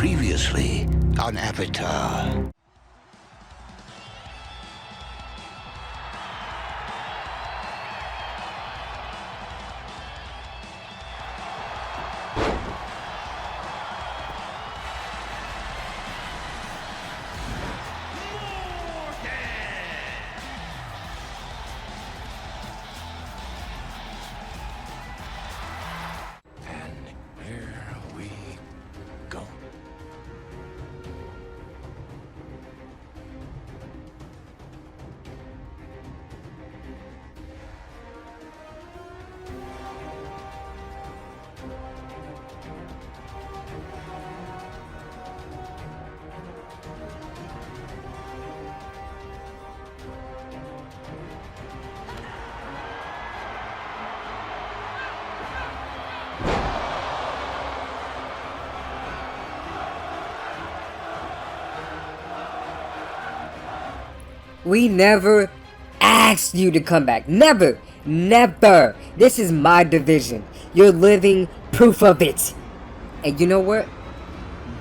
Previously on Avatar. We never asked you to come back. Never. Never. This is my division. You're living proof of it. And you know what?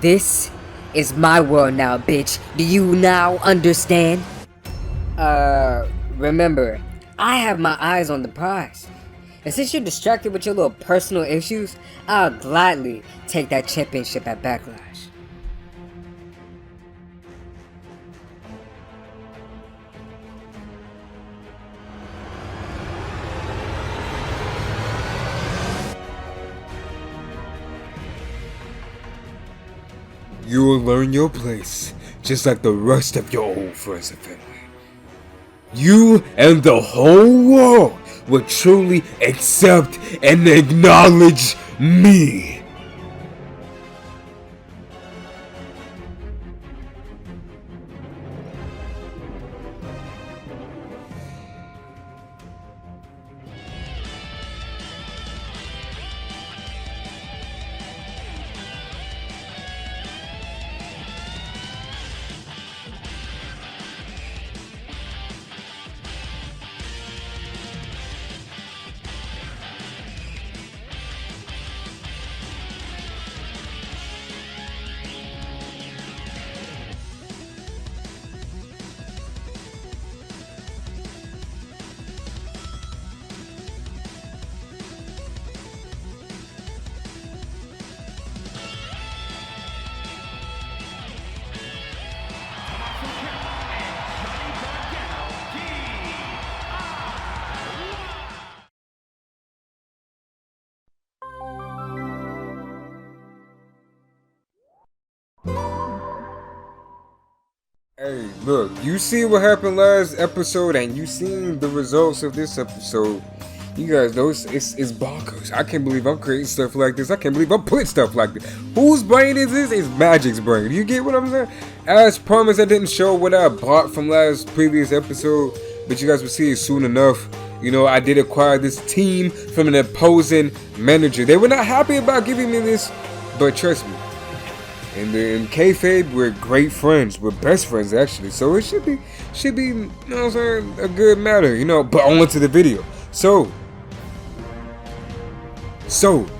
This is my world now, bitch. Do you now understand? Remember, I have my eyes on the prize. And since you're distracted with your little personal issues, I'll gladly take that championship at Backlash. You will learn your place, just like the rest of your old friends and family. You and the whole world will truly accept and acknowledge me. Hey, look, you see what happened last episode and you seen the results of this episode. You guys know it's bonkers. I can't believe I'm creating stuff like this. I can't believe I'm putting stuff like this. Whose brain is this? It's Magic's brain. Do you get what I'm saying? As promised, I didn't show what I bought from previous episode, but you guys will see it soon enough. You know, I did acquire this team from an opposing manager. They were not happy about giving me this, but trust me. In kayfabe, we're great friends. We're best friends, actually. So it should be, you know what I'm saying, a good matter, you know. But on to the video. So,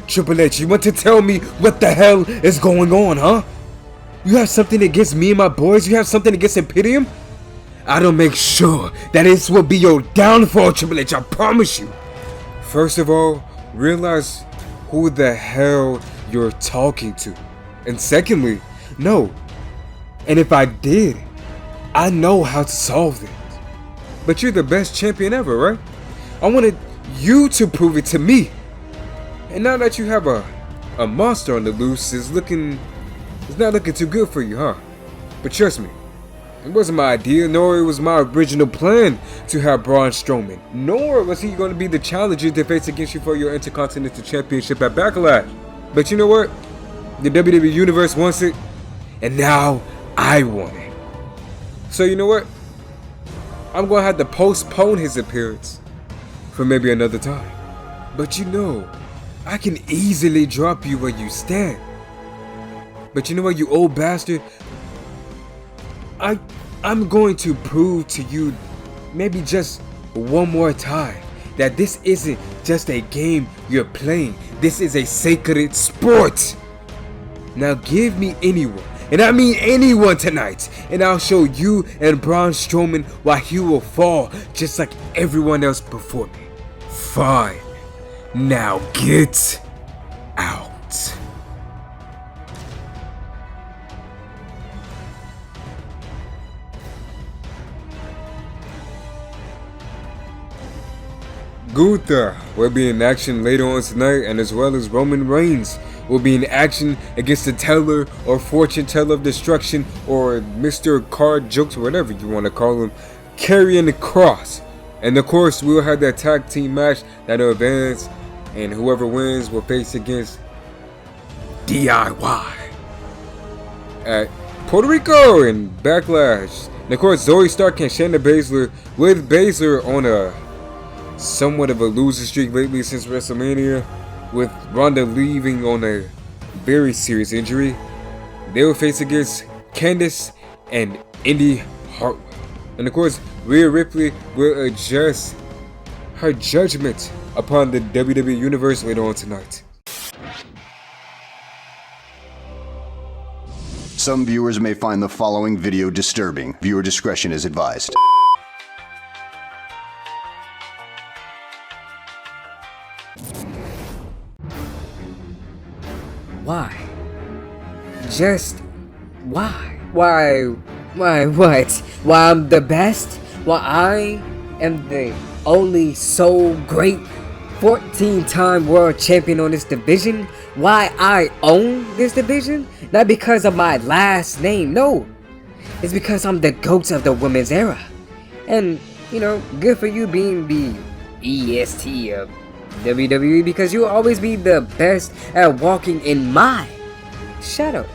Triple H, you want to tell me what the hell is going on, huh? You have something against me and my boys? You have something against Imperium? I don't make sure that this will be your downfall, Triple H. I promise you. First of all, realize who the hell you're talking to. And secondly, no. And if I did, I know how to solve this. But you're the best champion ever, right? I wanted you to prove it to me. And now that you have a monster on the loose, it's not looking too good for you, huh? But trust me, it wasn't my idea, nor it was my original plan to have Braun Strowman. Nor was he going to be the challenger to face against you for your Intercontinental Championship at Backlash. But you know what? The WWE Universe wants it, and now I want it. So you know what? I'm gonna have to postpone his appearance for maybe another time. But you know, I can easily drop you where you stand. But you know what, you old bastard? I'm going to prove to you, maybe just one more time, that this isn't just a game you're playing. This is a sacred sport. Now give me anyone, and I mean anyone tonight, and I'll show you and Braun Strowman why he will fall just like everyone else before me. Fine. Now get out. Gunther will be in action later on tonight, and as well as Roman Reigns will be in action against the teller or fortune teller of destruction, or Mr. Card Jokes, whatever you want to call him, carrying the Kross. And of course, we'll have that tag team match that'll advance, and whoever wins will face against DIY at Puerto Rico in Backlash. And of course, Zoe Stark and Shayna Baszler, with Baszler on a somewhat of a losing streak lately since WrestleMania, with Ronda leaving on a very serious injury. They will face against Candice and Indy Hartwell. And of course, Rhea Ripley will adjust her judgment upon the WWE Universe later on tonight. Some viewers may find the following video disturbing. Viewer discretion is advised. Why? Just why? Why what? Why I'm the best? Why I am the only so great 14-time world champion on this division? Why I own this division? Not because of my last name, no. It's because I'm the GOAT of the women's era. And, you know, good for you being the EST of WWE, because you'll always be the best at walking in my shadow.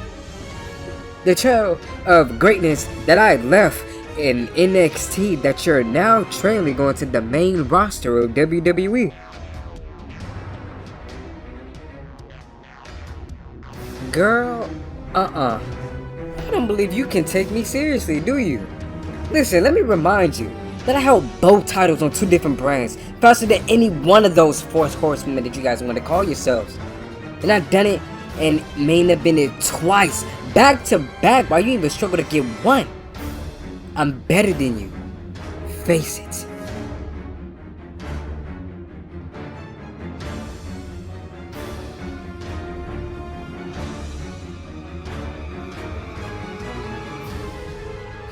The trail of greatness that I left in NXT that you're now trailing going to the main roster of WWE. Girl, I don't believe you can take me seriously, do you? Listen, let me remind you that I held both titles on 2 different brands faster than any one of those 4 horsemen that you guys want to call yourselves. And I've done it and main evented twice, back to back, while you even struggle to get one. I'm better than you. Face it.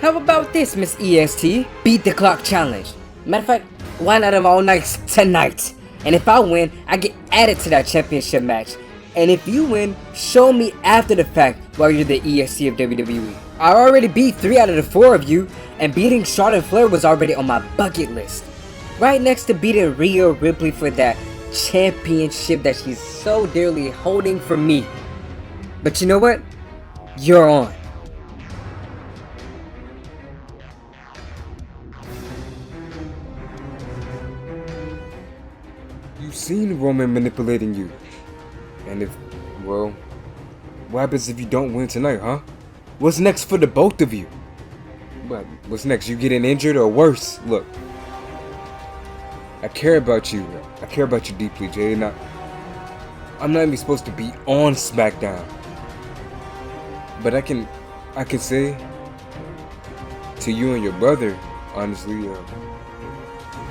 How about this, Miss EST? Beat the clock challenge. Matter of fact, why not have all nights tonight? And if I win, I get added to that championship match. And if you win, show me after the fact while you're the EST of WWE. I already beat 3 out of the 4 of you, and beating Charlotte Flair was already on my bucket list. Right next to beating Rhea Ripley for that championship that she's so dearly holding from me. But you know what? You're on. You've seen Roman manipulating you. And if, well, what happens if you don't win tonight, huh? What's next for the both of you? What's next? You getting injured or worse? Look, I care about you. I care about you deeply, Jay. And I'm not even supposed to be on SmackDown. But I can say to you and your brother, honestly,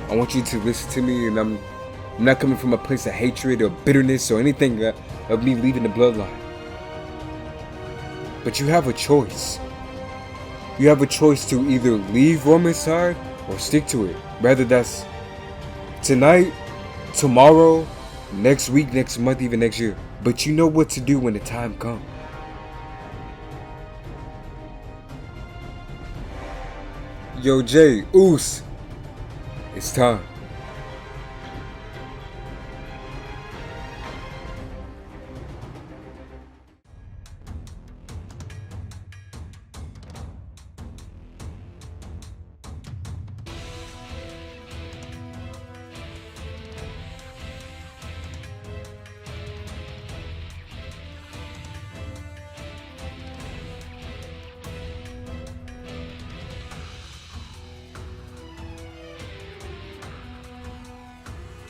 I want you to listen to me, and I'm not coming from a place of hatred or bitterness or anything of me leaving the bloodline. But you have a choice. You have a choice to either leave Roman's side or stick to it. Whether that's tonight, tomorrow, next week, next month, even next year. But you know what to do when the time comes. Yo, Jay, Oos, it's time.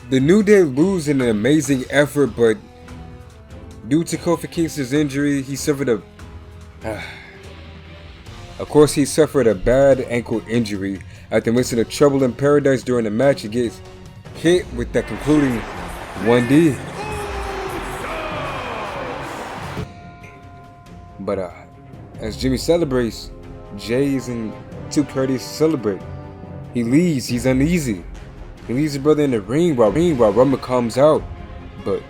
The New Day lose in an amazing effort, but Due to Kofi Kingston's injury, he suffered a... Of course, he suffered a bad ankle injury. After missing a Trouble in Paradise during the match, he gets hit with that concluding 1D. But as Jimmy celebrates, Jay isn't too courteous to celebrate. He leaves. He's uneasy. He leaves his brother in the ring while Roman comes out. But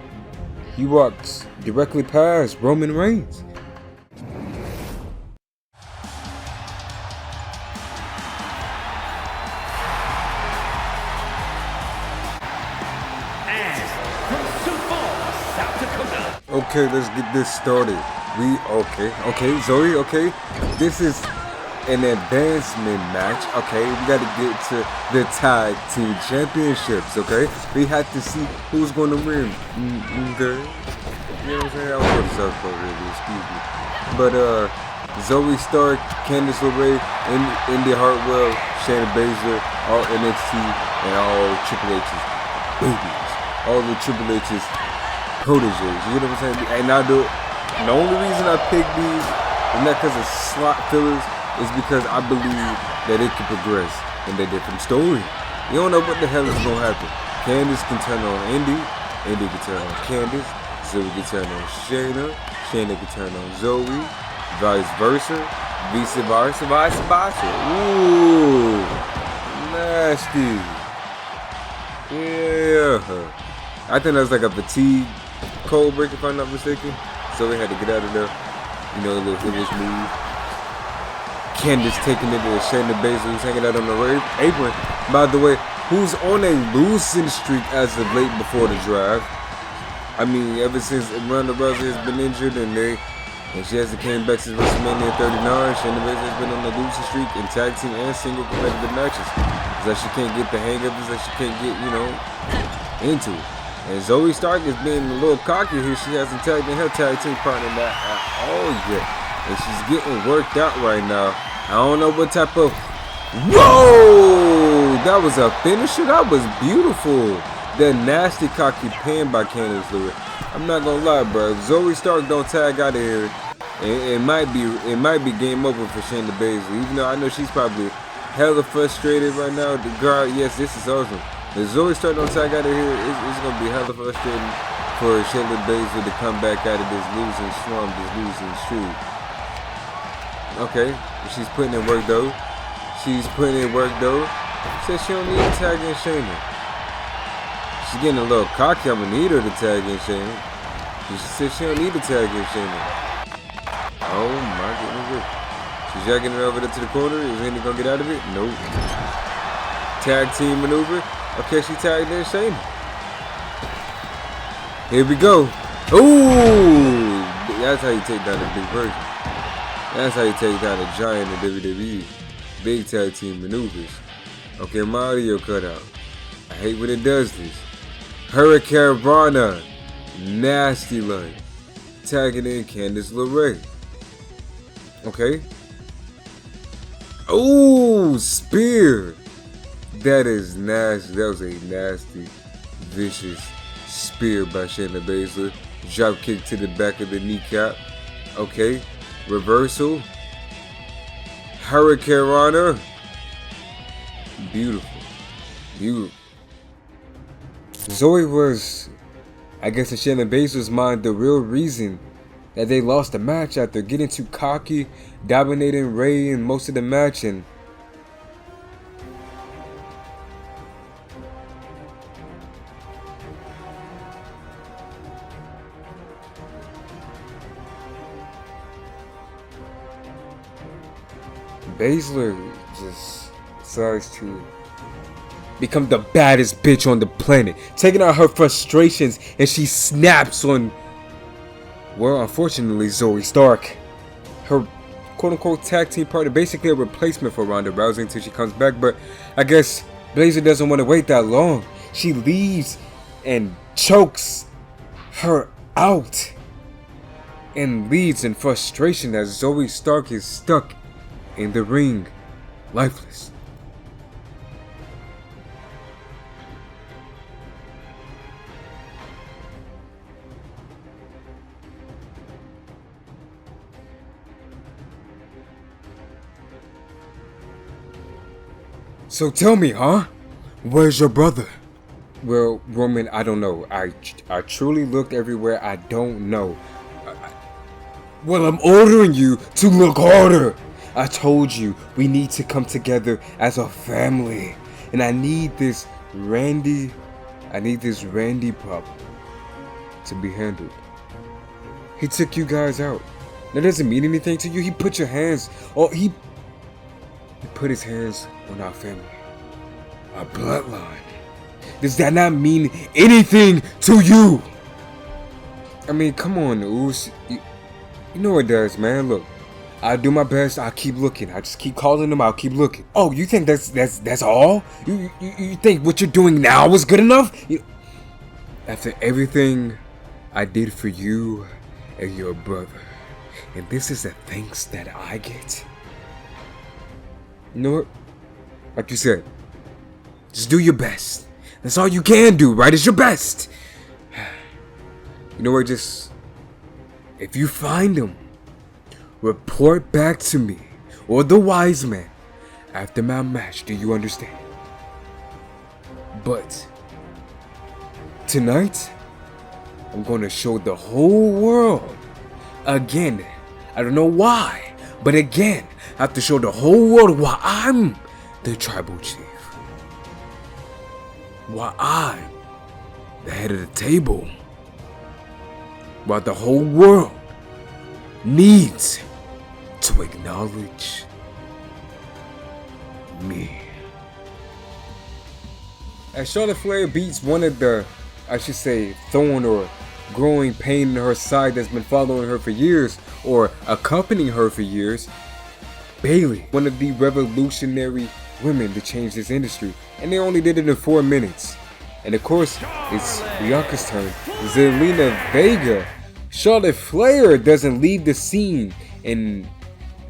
he walks directly past Roman Reigns. Okay, let's get this started. Okay, Zoe, okay. This is an advancement match, okay. We gotta get to the tag team championships, okay. We have to see who's gonna win, okay. You know what I'm saying? I was going to South Park, really, excuse me. But, Zoe Stark, Candice LeRae, Indy Hartwell, Shayna Baszler, all NXT, and all Triple H's babies. All the Triple H's proteges, you know what I'm saying? And the only reason I picked these is not because of slot fillers, is because I believe that it can progress in their different story. You don't know what the hell is going to happen. Candice can turn on Indy can turn on Candice, Zoe can turn on Shayna can turn on Zoe, vice versa, vice versa. Ooh, nasty. Yeah. I think that's like a fatigue cold break, if I'm not mistaken. So we had to get out of there. You know, it was move. Candice taking it to Shayna Baszler, who's hanging out on the apron. By the way, who's on a losing streak as of late before the draft. I mean, ever since Ronda Rousey has been injured and she hasn't came back since WrestleMania 39, Shayna Baszler has been on a losing streak in tag team and single competitive matches. It's like she can't get the hang of it, it's like she can't get, into it. And Zoe Stark is being a little cocky here. She hasn't tagged in her tag team partner at all yet. And she's getting worked out right now. I don't know what type of... Whoa! That was a finisher? That was beautiful. That nasty cocky pin by Candice LeRae. I'm not gonna lie, bro. If Zoe Stark don't tag out of here, it might be game over for Shayna Baszler. Even though I know she's probably hella frustrated right now. The girl, yes, this is awesome. If Zoe Stark don't tag out of here, it's gonna be hella frustrating for Shayna Baszler to come back out of this losing slump, this losing streak. Okay, she's putting in work though. She says she don't need to tag in Shayna. She's getting a little cocky. I'm gonna need her to tag in Shayna. She said she don't need to tag in Shayna. Oh my goodness. She's jacking it over there to the corner. Is Andy gonna get out of it? Nope. Tag team maneuver. Okay, she tagged in Shayna. Here we go. Ooh! That's how you take down a big person. That's how you take down a giant in WWE. Big tag team maneuvers. Okay, my audio cut out. I hate when it does this. Hurricane Rana. Nasty line. Tagging in Candice LeRae. Okay. Ooh, spear. That is nasty. That was a nasty, vicious spear by Shayna Baszler. Drop kick to the back of the kneecap. Okay. Reversal. Hurricane Rana. Beautiful. Zoe was, I guess in Shayna Baszler's mind, the real reason that they lost the match after getting too cocky, dominating Ray in most of the match, and Baszler just decides to become the baddest bitch on the planet, taking out her frustrations, and she snaps on, well, unfortunately, Zoe Stark, her quote-unquote tag team partner, basically a replacement for Ronda Rousey until she comes back. But I guess Baszler doesn't want to wait that long. She leaves and chokes her out and leaves in frustration as Zoe Stark is stuck in the ring, lifeless. So tell me, huh? Where's your brother? Well, Roman, I don't know. I truly looked everywhere. I don't know. Well, I'm ordering you to look harder. I told you we need to come together as a family. And I need this Randy pop to be handled. He took you guys out. That doesn't mean anything to you. He put your hands, he put his hands on our family, our bloodline. Does that not mean anything to you? I mean, come on, Oos. You know it does, man. Look, I do my best. I keep looking. I just keep calling them. I'll keep looking. Oh, you think that's all? You think what you're doing now was good enough? After everything I did for you and your brother, and this is the thanks that I get. You know what? Like you said, just do your best. That's all you can do, right? It's your best. You know what? Just, if you find him, report back to me or the wise man after my match. Do you understand? But tonight, I'm gonna show the whole world again. I don't know why, but again, I have to show the whole world why I'm the tribal chief. Why I'm the head of the table. Why the whole world needs to acknowledge me. As Charlotte Flair beats one of the, I should say, thorn or growing pain in her side that's been following her for years, or accompanying her for years, Bayley, one of the revolutionary women to change this industry, and they only did it in 4 minutes. And of course, it's Bianca's turn. Zelina Vega. Charlotte Flair doesn't leave the scene, and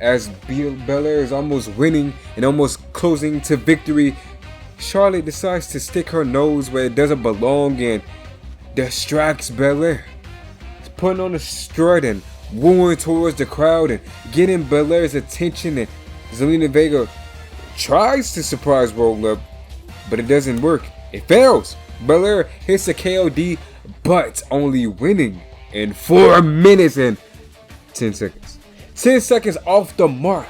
as Belair is almost winning and almost closing to victory, Charlotte decides to stick her nose where it doesn't belong and distracts Belair. It's putting on a strut and wooing towards the crowd and getting Belair's attention, and Zelina Vega tries to surprise roll up, but it doesn't work. It fails. Belair hits a KOD, but only winning in 4 minutes and 10 seconds. 10 seconds off the mark.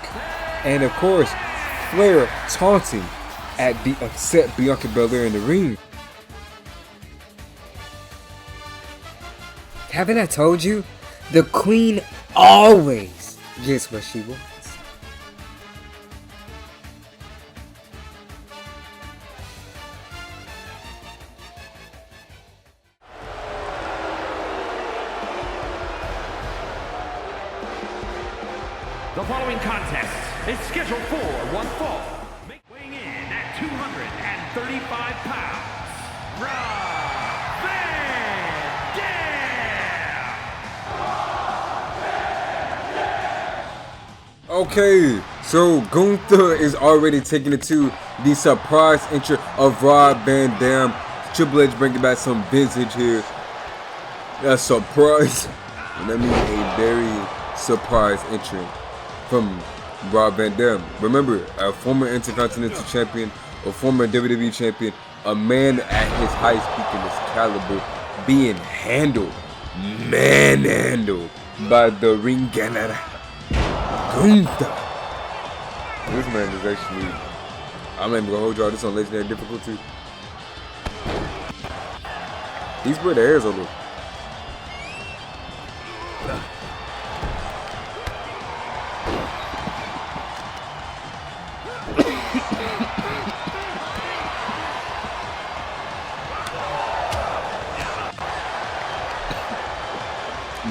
And of course, Flair taunting at the upset Bianca Belair in the ring. Haven't I told you? The queen always gets what she wants. The following contest is scheduled for one fall. Weighing in at 235 pounds, Rob Van Dam! Okay, so Gunther is already taking it to the surprise entry of Rob Van Dam. Triple H bringing back some vintage here. A surprise. And I mean a very surprise entry from Rob Van Dam. Remember, a former Intercontinental Champion, a former WWE Champion, a man at his highest peak in his caliber, being manhandled by the ring general, Gunther. This man is actually, I'm not even gonna hold y'all, this on legendary difficulty. He's where the hairs are look.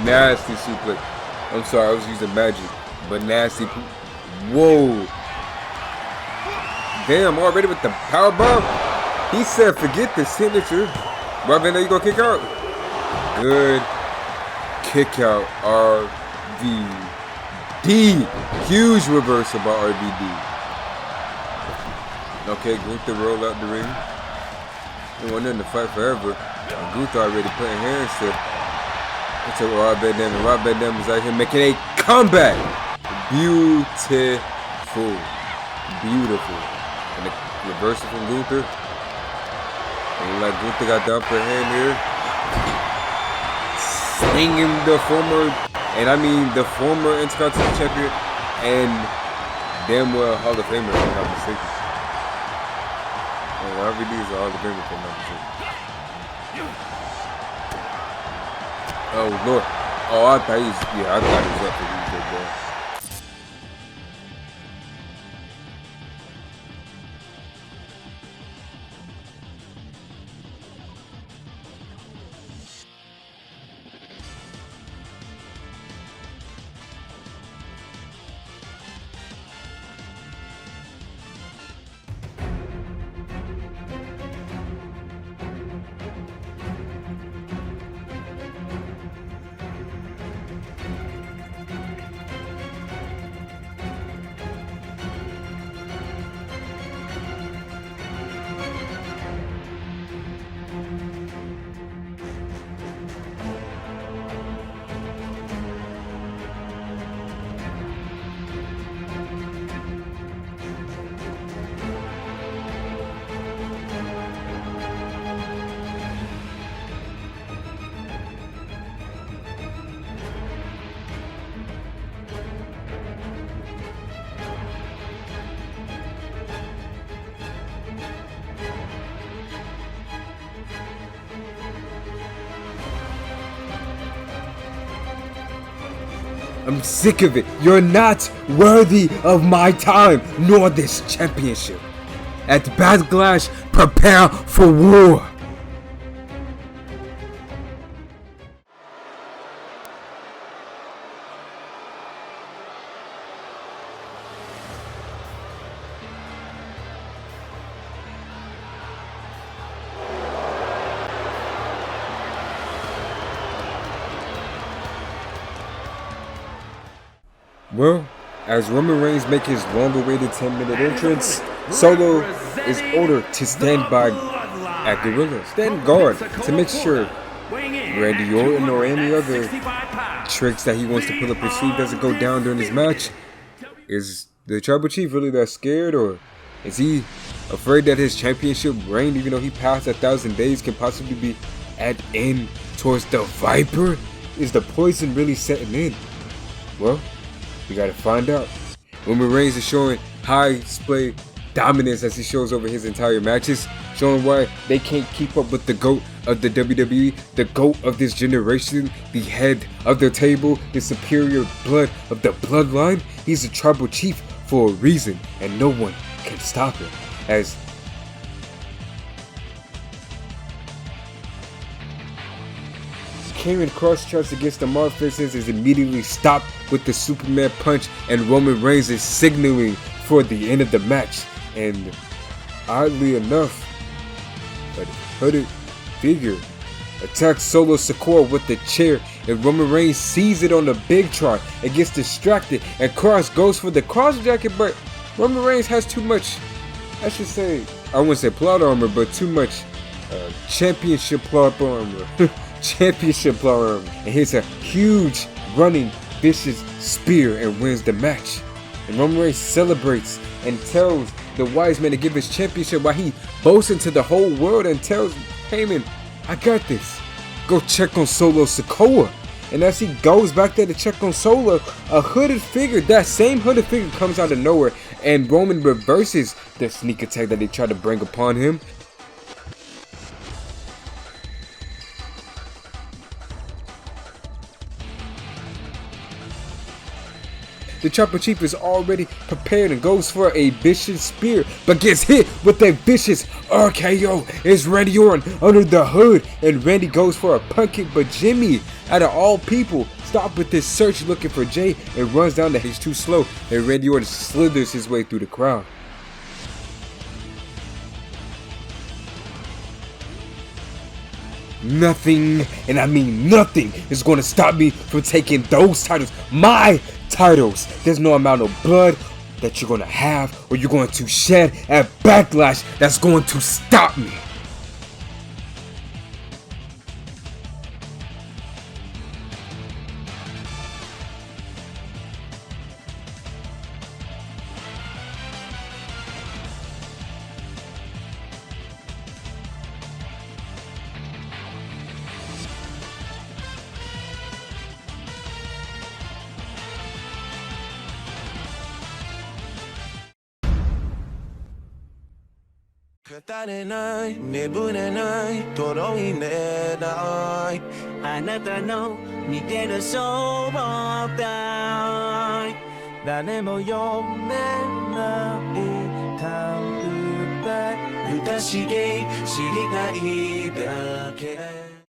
Nasty suplex. I'm sorry, I was using magic, but nasty. Whoa. Damn, already with the power bomb. He said, forget the signature. Rob Van Dam, you gonna kick out? Good kick out. RVD. Huge reversal by RVD. Okay, Gunther roll out the ring. They want them to fight forever. And Gunther already putting hands to Rob Van Dam, and Rob Van Dam is out here making a comeback. Beautiful. And Reversal from Gunther. And like Gunther got the upper hand here. Slinging the former, and I mean the former Intercontinental Champion and damn well Hall of Famer, if I'm not mistaken. And RVD is a Hall of Famer, if I'm not mistaken. Oh Lord. Oh, I thought he was, yeah, I thought he was up for these big boy. I'm sick of it. You're not worthy of my time, nor this championship. At Backlash, prepare for war. Well, as Roman Reigns makes his long-awaited 10-minute entrance, Solo is ordered to stand by at Gorilla, stand guard to make sure Randy Orton or any other tricks that he wants to pull up his sleeve doesn't go down during his match. Is the Tribal Chief really that scared, or is he afraid that his championship reign, even though he passed 1,000 days, can possibly be at end towards the Viper? Is the poison really setting in? Well, we gotta find out. Roman Reigns is showing high display dominance as he shows over his entire matches, showing why they can't keep up with the GOAT of the WWE, the GOAT of this generation, the head of the table, the superior blood of the bloodline. He's a tribal chief for a reason, and no one can stop him. As Kross charges against the Motherfuckers is immediately stopped with the Superman punch, and Roman Reigns is signaling for the end of the match. And oddly enough, a hooded figure attacks Solo Sikoa with the chair, and Roman Reigns sees it on the big tron and gets distracted, and Kross goes for the cross jacket, but Roman Reigns has too much, I should say, I wouldn't say plot armor, but too much championship plot armor. Championship plot armor. And hits a huge running vicious spear and wins the match. And Roman Reigns celebrates and tells the wise man to give his championship while he boasts into the whole world and tells Heyman, I got this. Go check on Solo Sikoa. And as he goes back there to check on Solo, a hooded figure, that same hooded figure, comes out of nowhere, and Roman reverses the sneak attack that they tried to bring upon him. The Tribal Chief is already prepared and goes for a vicious spear, but gets hit with a vicious RKO. It's Randy Orton under the hood, and Randy goes for a pumpkin, but Jimmy, out of all people, stopped with his search looking for Jay and runs down that he's too slow, and Randy Orton slithers his way through the crowd. Nothing, and I mean nothing, is going to stop me from taking those titles, my titles. There's no amount of blood that you're going to have or you're going to shed at Backlash that's going to stop me. 語れない眠れないとろい寝ないあなたの似てるそうだい誰も読めないカウパ歌しげ知りたいだけ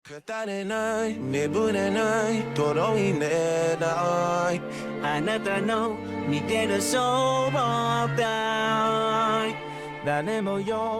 語れない眠れないとろい寝ないあなたの似てるそうだい誰も読